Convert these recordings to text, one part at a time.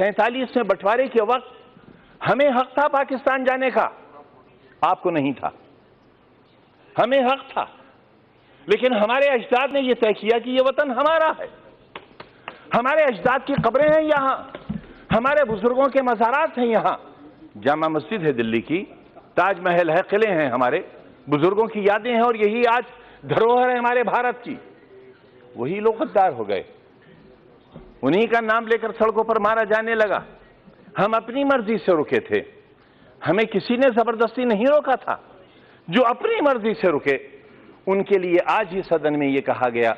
1947 में बंटवारे के वक्त हमें हक था पाकिस्तान जाने का, आपको नहीं था। हमें हक था, लेकिन हमारे अजदाद ने यह तय किया कि यह वतन हमारा है। हमारे अजदाद की कब्रें हैं यहां, हमारे बुजुर्गों के मज़ारात हैं यहां। जामा मस्जिद है दिल्ली की, ताजमहल है, किले हैं, हमारे बुजुर्गों की यादें हैं, और यही आज धरोहर है हमारे भारत की। वही लोग गद्दार हो गए, उन्हीं का नाम लेकर सड़कों पर मारा जाने लगा। हम अपनी मर्जी से रुके थे, हमें किसी ने जबरदस्ती नहीं रोका था। जो अपनी मर्जी से रुके उनके लिए आज ही सदन में यह कहा गया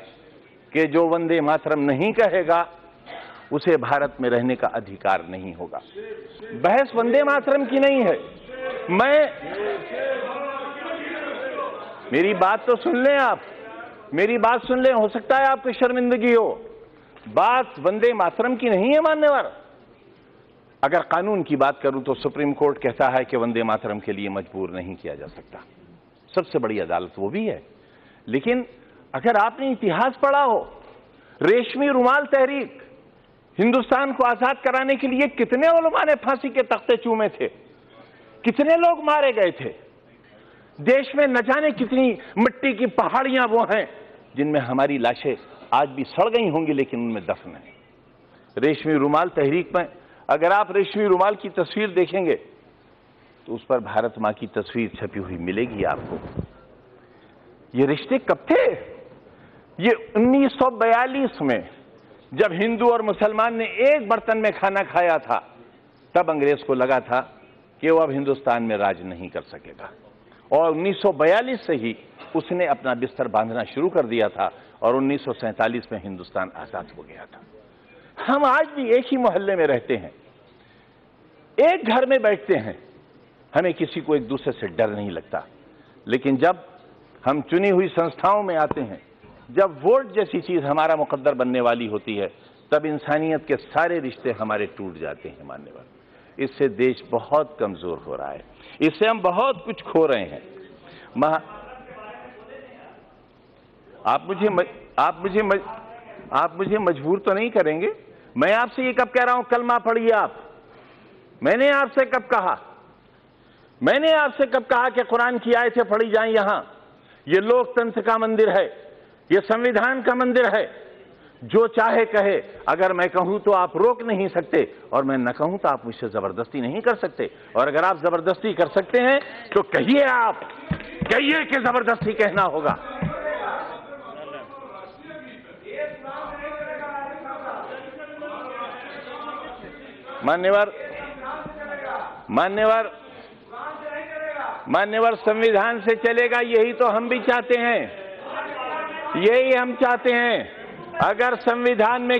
कि जो वंदे मातरम नहीं कहेगा उसे भारत में रहने का अधिकार नहीं होगा। बहस वंदे मातरम की नहीं है। मेरी बात तो सुन लें आप, मेरी बात सुन लें, हो सकता है आपको शर्मिंदगी हो। बात वंदे मातरम की नहीं है मान्यवर। अगर कानून की बात करूं तो सुप्रीम कोर्ट कहता है कि वंदे मातरम के लिए मजबूर नहीं किया जा सकता, सबसे बड़ी अदालत वो भी है। लेकिन अगर आपने इतिहास पढ़ा हो, रेशमी रुमाल तहरीक, हिंदुस्तान को आजाद कराने के लिए कितने उलमा ने फांसी के तख्ते चूमे थे, कितने लोग मारे गए थे। देश में न जाने कितनी मिट्टी की पहाड़ियां वो हैं जिनमें हमारी लाशें आज भी सड़ गई होंगी, लेकिन उनमें दफन है। रेशमी रुमाल तहरीक में अगर आप रेशमी रुमाल की तस्वीर देखेंगे तो उस पर भारत मां की तस्वीर छपी हुई मिलेगी आपको। ये रिश्ते कब थे? ये 1942 में जब हिंदू और मुसलमान ने एक बर्तन में खाना खाया था, तब अंग्रेज को लगा था कि वो अब हिंदुस्तान में राज नहीं कर सकेगा, और 1942 से ही उसने अपना बिस्तर बांधना शुरू कर दिया था, और 1947 में हिंदुस्तान आजाद हो गया था। हम आज भी एक ही मोहल्ले में रहते हैं, एक घर में बैठते हैं, हमें किसी को एक दूसरे से डर नहीं लगता। लेकिन जब हम चुनी हुई संस्थाओं में आते हैं, जब वोट जैसी चीज हमारा मुकद्दर बनने वाली होती है, तब इंसानियत के सारे रिश्ते हमारे टूट जाते हैं मान्यवर। इससे देश बहुत कमजोर हो रहा है, इससे हम बहुत कुछ खो रहे हैं। आप मुझे मजबूर तो नहीं करेंगे? मैं आपसे ये कब कह रहा हूं कलमा पढ़िए आप? मैंने आपसे कब कहा? मैंने आपसे कब कहा कि कुरान की आयतें पढ़ी जाएं? यहां ये लोकतंत्र का मंदिर है, ये संविधान का मंदिर है। जो चाहे कहे, अगर मैं कहूं तो आप रोक नहीं सकते, और मैं न कहूं तो आप मुझसे जबरदस्ती नहीं कर सकते। और अगर आप जबरदस्ती कर सकते हैं तो कहिए, आप कहिए कि जबरदस्ती कहना होगा। मान्यवर संविधान से चलेगा, यही तो हम भी चाहते हैं, यही हम चाहते हैं। अगर संविधान में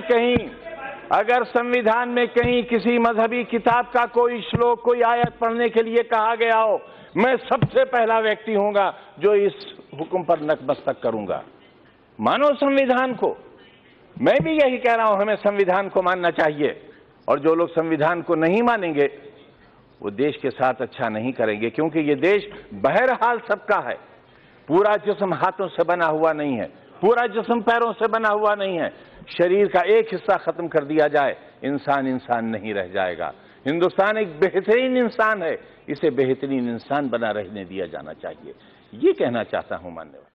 कहीं किसी मजहबी किताब का कोई श्लोक, कोई आयत पढ़ने के लिए कहा गया हो, मैं सबसे पहला व्यक्ति हूंगा जो इस हुक्म पर नतमस्तक करूंगा। मानो संविधान को। मैं भी यही कह रहा हूं, हमें संविधान को मानना चाहिए, और जो लोग संविधान को नहीं मानेंगे वो देश के साथ अच्छा नहीं करेंगे, क्योंकि ये देश बहरहाल सबका है। पूरा जिस्म हाथों से बना हुआ नहीं है, पूरा जिस्म पैरों से बना हुआ नहीं है। शरीर का एक हिस्सा खत्म कर दिया जाए, इंसान इंसान नहीं रह जाएगा। हिंदुस्तान एक बेहतरीन इंसान है, इसे बेहतरीन इंसान बना रहने दिया जाना चाहिए। ये कहना चाहता हूं मान्यवर।